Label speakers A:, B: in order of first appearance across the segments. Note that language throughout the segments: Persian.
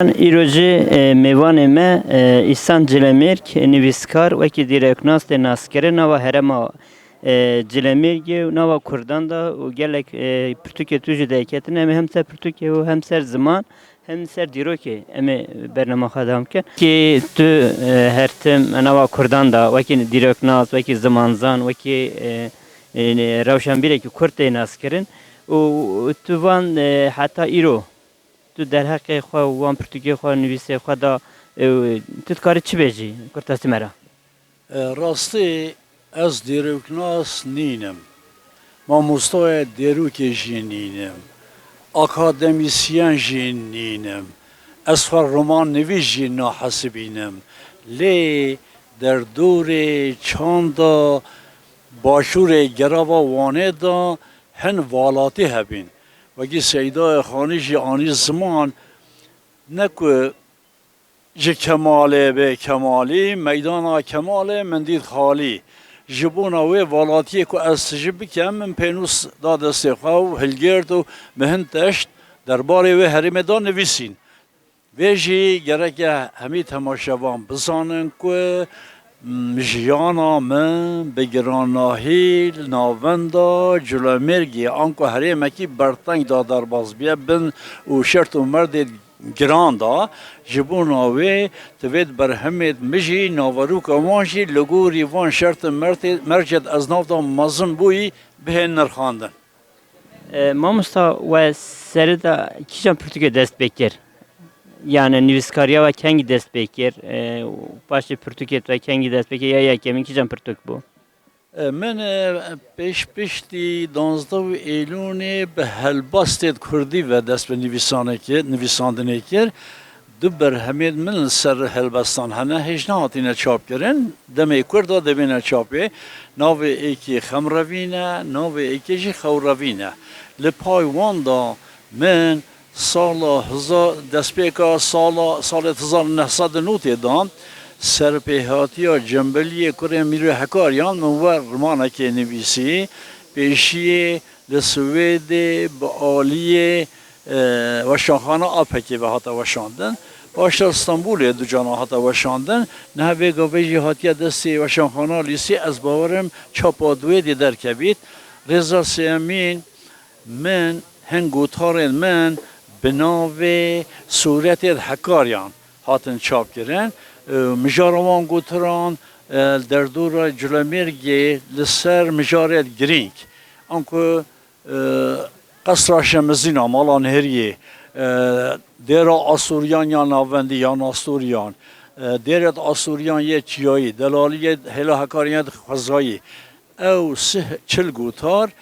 A: ایروژی میوانمه ایسان جلمرک نویسکار و کی دیرکناس د ناسکره نوا هرما جلمرک نوا کردان دا و گلک پرتوکه توجه دایکتن هم سر پرتوکه و هم سر زمان هم سر دیروکه امی برنامه خدام کن که تو هر تم نوا کردان دا و کی دیرکناس و کی زمانزان و کی روشنبیره که کرد ناسکرین و تو وان حتی ایرو تو در حق خود وان پرتوگی خود نویسه خود دا تو کاری چی بیجی کرتاستی مرا
B: راستی از دیروکناس نینم ما مستوی دیروک جین نینم اکادمیسیان جین نینم از فر رمان نویس جین ناحسبینم لی در دور چاندا باشور گراوا وانه دا هن والاتی هبین وگی سیدای خانی جی آنی زمان نکو جی کماله به کمالی میدان کماله من دید خالی جبونا و والاتی کو از جب کم من پینوس داد استخوا و هلگرد و مهنتشت درباره و هریمدان نویسین و جی گرک همی تماشاوان بزانن که جیانا من بگراناهیل ناوندا جلومرگی آنکو هریمکی برتنگ دا در باز بیا بن و شرط و مرد گران دا جبونا و توید برهمید مجی ناوروک وانجی لگوری وان شرط مرجد از ناو دا مزن بوی به نرخاندن
A: ما مستا و سردا کیجان پرتوگی دست بکر yani nüviskariya ve kengi dest bekir başı pürtüket ve kengi dest bekir ya kemin ki can pürtük bu
B: من پشتی 12 ایلون به هلباستید کردی و دست به نویساندنه کرد دو برهمید من سر هلبستان هنه هیچ نهاتینه چاپ کردن دمی کرد و دمینه چاپه ناو ایکی خمروینه ناو ایکی جی خوروینه لپای واندا من سال دستپیکا سال 1990 دام سرپیهاتی جنبلی کره میره هکاریان منور رمانه که نویسی پیشی لسوید با آلی وشانخانه آپکی به هاتا وشاندن باشتر استانبول دو جانا هاتا وشاندن نه بگا ویجی هاتی دستی وشانخانه لیسی از باورم چاپادوی دی در کبید رضا سیامین من هنگوتارن من بناوی صورت هکاریان هاتن چاپ کردن مجاروان گوتران در دور جلومرگی لسر مجارت گرینگ آنکو قصر شمزین مالان هریه دیرا آسوریان یا ناوندی یا ناستوریان دیرت آسوریان یه چیایی دلالی هلا هکاریان خزایی او سه چل گوتار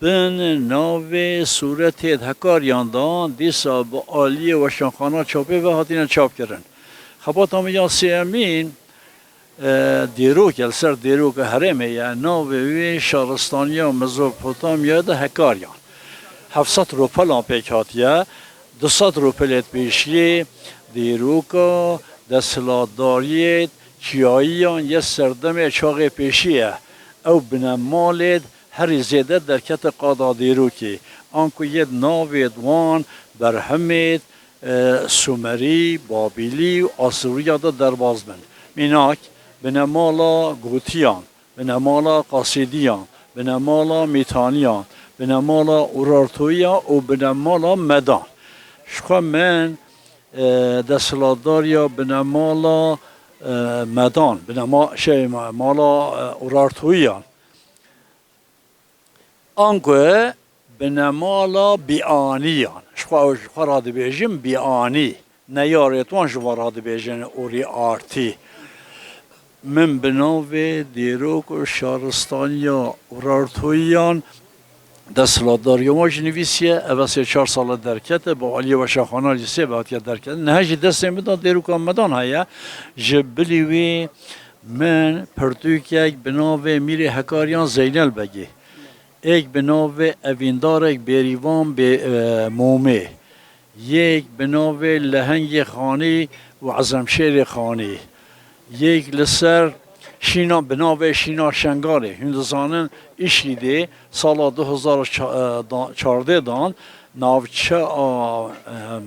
B: بن ناو صورت هکاریان دان دیسا با آلی و شانخانه چاپه و هاتین چاپ کردن خبات هم سیامین دیروک السر دیروک هرمه یا ناو وی شارستانیا مزوپوتامیا ده هکاریان 700 روپل پیک هاتیه 200 روپلت پیشی دیروکا دستلاتداریت چیاییان یه سردم چاق پیشیه او بنمالت هر زیده در کت قادا دیروکی آنکو یه ناوید وان برهمید سومری بابیلی و آسوریا دا در باز بند میناک بنمالا گوتیان بنمالا قاصدیان بنمالا میتانیان بنمالا اورارتویا و بنمالا مدان شخوا من دستلاتداریا بنمالا مدان بنمالا اورارتویان آنکو بنمالا بیانیان شخوا را بیجیم بیانی نیاریتوان شما را بیجین اوری آرتی من بناوی دیروک و شارستانیا اورارتویان دستلاتداریا ماج نویسیه اوه 4 سال درکته با علی و شاخانه لیسیه باید درکته نهجی دست میدان دیروک آمدان هیا جبلیوی من پرتوک بناوی میری هکاریان زینل بگی یک به نام اویندار یک بریوان به مومه یک به نام لهنگ خانی و عظمشیر خانی یک لسر شینا به نام شینا شنگاره هندوزانن ایشیده سال 2014 دان ناوچه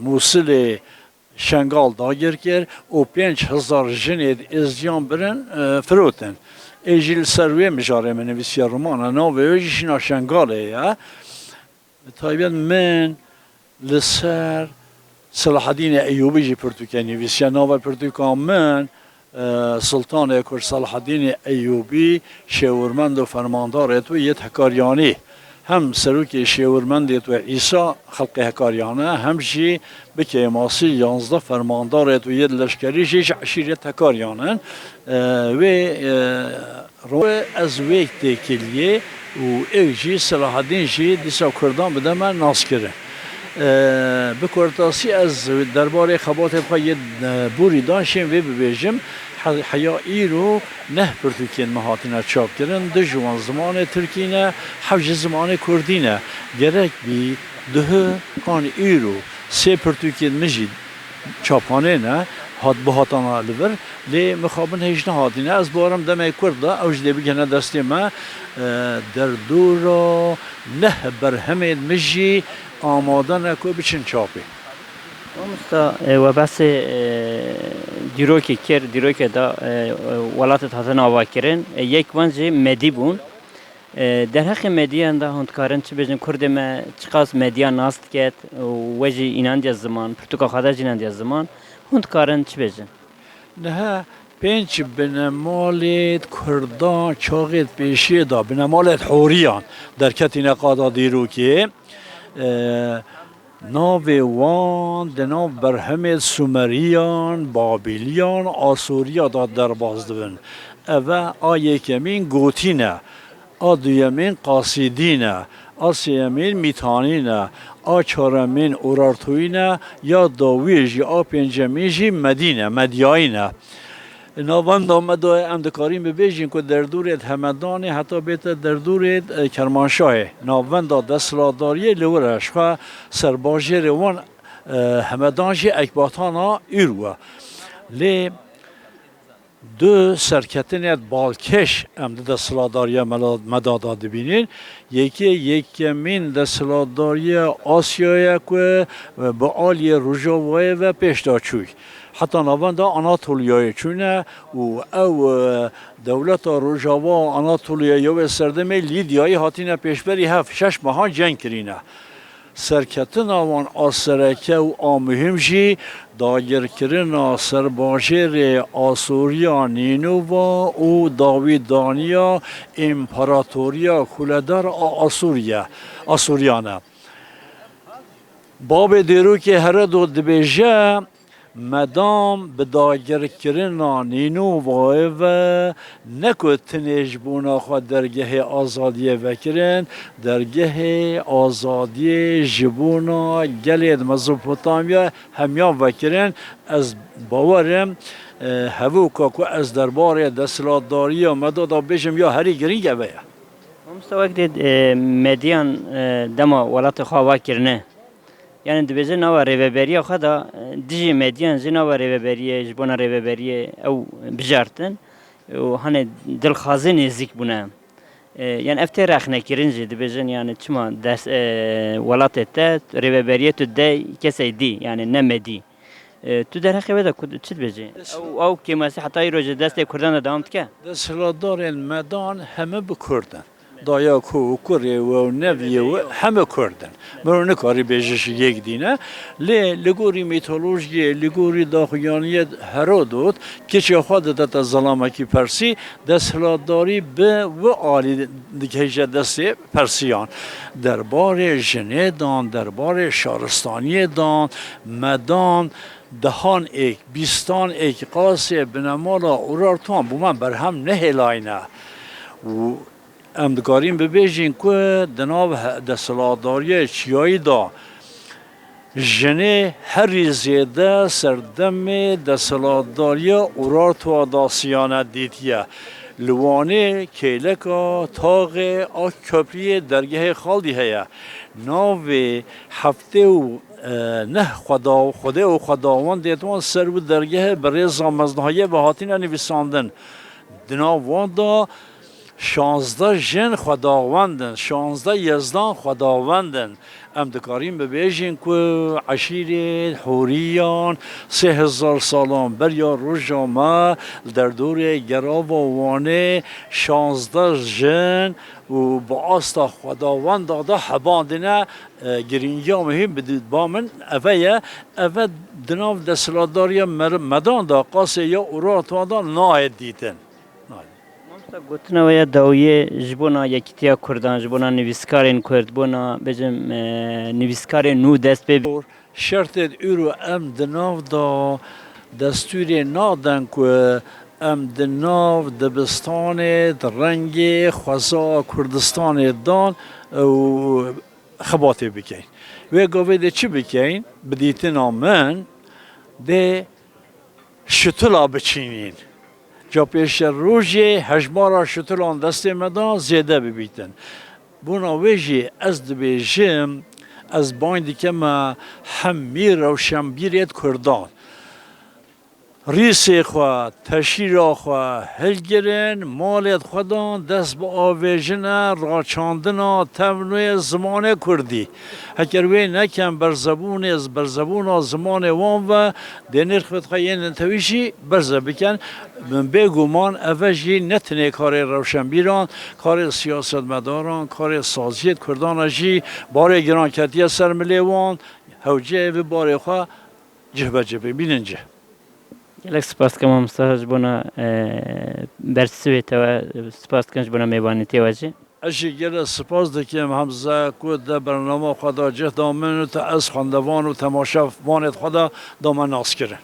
B: موصل شنگال داگر کرد و 5000 جنید ازجان برن فروتن ایجیل سروی مجاره من نویسی رومانه ناوه ایجیشنا شنگاله یا تایبیت من لسر صلاح الدین ایوبی جی پرتوکه نویسی ناوه پرتوکه من سلطان اکر صلاح الدین ایوبی شورمند و فرماندار تو یه هکاریانی هم سروک شورمند تو عیسی خلق هکاریانه هم جی بکه ماسی 11 فرماندار تو یه لشکری جی عشیرت هکاریانه و رو از وقت کلیه و ایجی صلاح الدین جی دیسا کردان بده من ناس کرده به کورتاسی از درباره خبات بخواه بوری داشتیم و ببیجم حیائی رو نه پرتوکین مهاتینا چاپ کردن ده جوان زمان ترکینه حوج زمان کردینه گرک بی ده کان ایرو سه پرتوکین مجید چاپانه نه هات بهاتانا لبر لی مخابن هیچ نهاتینه از بارم دمه کرده اوج دی بگنه دستی ما در دورا نه برهمید مجی آماده نکو بچن چاپی
A: Amsta و بس دیروکی کر دیروکی دا ولات هاتن آوا کرن یک وانجی مدی بون در حق مدیان دا هندکارن چه بجن کرد ما چقاس مدیان ناست کت وجی ایناندی زمان پرتوکا خداج ایناندی زمان هندکارن چه بجن
B: نه پنج بنمالت کردان چاقت پیشی دا بنمالت حوریان در کتی نقادا دیروکی ناو وان دناو برهم سومریان بابلیان آسوریا دا در بازدون اوه آیه کمین گوتینه آدویمین قاصدینه آسیمین میتانینه آچارمین اورارتوینه یا داویجی آپنجمیجی مدینه مدیاینه ناوان دامدای امدکاریم ببیجین که در دورت همدانه حتی بیت در دورت کرمانشاه ناوان دا دستلاداری لورش خواه سرباجی روان همدانجی اکباتانا ایروه لی دو سرکتنیت بالکش امده دستلاداری مدادا دبینین یکمین دستلاداری آسیایی که با آلی روژاوای و پیشداچوی حتی نوان دا آناتولیای چونه و او دولت روژاوا آناتولیای و سردمه لیدیای هاتینه پیشبری هفت شش ماهان جنگ کرینه سرکتن آوان آسرکه و آمهم جی داگر کرن سرباجر آسوریا نینووا و داویدانیا امپراتوریا کولدار آسوریانه باب دیرو که هر دو دبیجه مدام به داگر کرنا نینو وای و نکو تنیج بونا خود درگه آزادی وکرن درگه آزادی جبونا گلید مزوپوتامیا همیا وکرن از باورم هفو که از درباره دستلاتداری و مدادا بشم یا هری گرینگ اوه
A: Amsta وقتی مدیان دما ولات خواه کرنه yani dibêje nava rêveberiya xwe da dijî medyan jî nava rêveberiye ji bona rêveberiye ew bijartin û hene dilxwazî nêzik bûne yani ev tê rexnekirin jî dibêjin yani çima welatê te rêveberiye tu de kesê dî yani ne medî tu derheqê ve de çi dibêjî ew kêmasî hetayî rojê destê Kurdan da dewam dike
B: desthilatdarên medan heme bi Kurdan دایا کو کوری و نویه و همه کردن مرو نکاری بیشش یک دینه لگوری میتولوژی لگوری داخلیانیت هرودوت که چه خود داد ظلامه کی پرسی دستهلاتداری به و عالی دیگه دست پرسیان درباره جنیدان درباره شهرستانی دان مدان دهان ایک بیستان ایک قاسه بنمالا اورارتان بومن برهم نهلاینه و امدکاریم ببیجین که دناب دستلاتداری چیایی دا جنه هری زیده سردم دستلاتداری اورارت و داسیانه دیتیه لوانه کیلکا تاغ آک کپری درگه خالدی هیا ناو هفته و نه خدا و خداوند دیتوان سر و درگه برای زامزنهای و هاتین نویساندن دناب وان دا شانزده جن خداوندن، شانزده یزدان خداوندن. ام دکاریم ببیجین که عشیر حوریان 3000 سالان بر یا روزاما در دور گراب و وانه 16 جن و با آستا خداوند داده حباندنه گرینجا مهم بدید با من اوه دناو دستلاداری مدان دا قاسه یا اورات وادا ناید دیدن.
A: گوتنا و یا داویه جبونا یکیتیا کردان جبونا نویسکارین کرد بونا بجم نویسکار نو دست به
B: شرط ایرو ام دناو دا دستور نادن که ام دناو دبستان رنگ خوزا کردستان دان و خباته بکن و گوه ده چی بکن؟ بدیتن آمن ده شتلا بچینین جا پیش روژه هجمارا شتلان دست مدان زیده ببیتن بونا ویجی از دبیجم از بایندی که ما همیر و شنبیریت کردان ریسی خواه، تشیر خواه، هلگرین، مالیت خودان دست با آویجنه، راچاندنا، تبنوی زمان کردی. هکر وی نکن بر زبون زمان وان و دینر خود خیلی نتویشی برزه بکن. من بگومان اوجی نتنه کار روشنبیران، کار سیاست مداران، کار سازیت کردان اجی، باره گران کتیه سرملیوان، هوجه و باره خواه جبه بیننجه.
A: گلک سپاس کم مستحج بونا برسوی تو سپاس کنج بونا میوانیتی واجی
B: اجی گله سپاس دکیم همزه کود ده برنامه خدا جه دامن و تا از خواندوان و تماشا وانت خدا دامن ناس کرد.